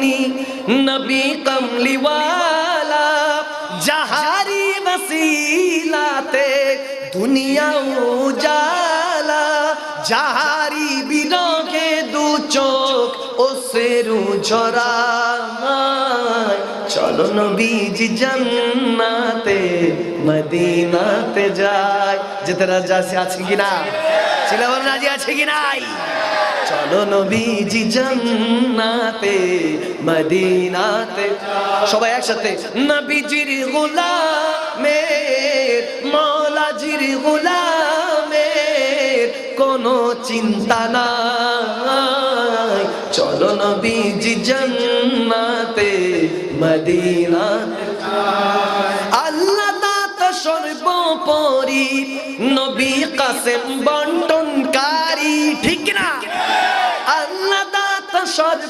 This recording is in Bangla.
अपनी नबी कमली वाला जहारी वसीलाते दुनिया उजाला जहारी बिरोगे दू चोख ओसे रू झरा चलो नबीजी जन्नते मदीनाते जाय যেতে রাজি আছে কিনা ছিলাম রাজি আছে কি নাই চলো নবীজি জান্নাতে মদিনাতে সবাই একসাথে নবীজির গোলামের মওলাজির গোলামের কোনো চিন্তা নাই চলো নবীজি জান্নাতে মদিনাতে আল্লাহ দাতা সর্বোপরি নবী কাসেম বন্টনকারী ঠিক না আল্লাহ দাতা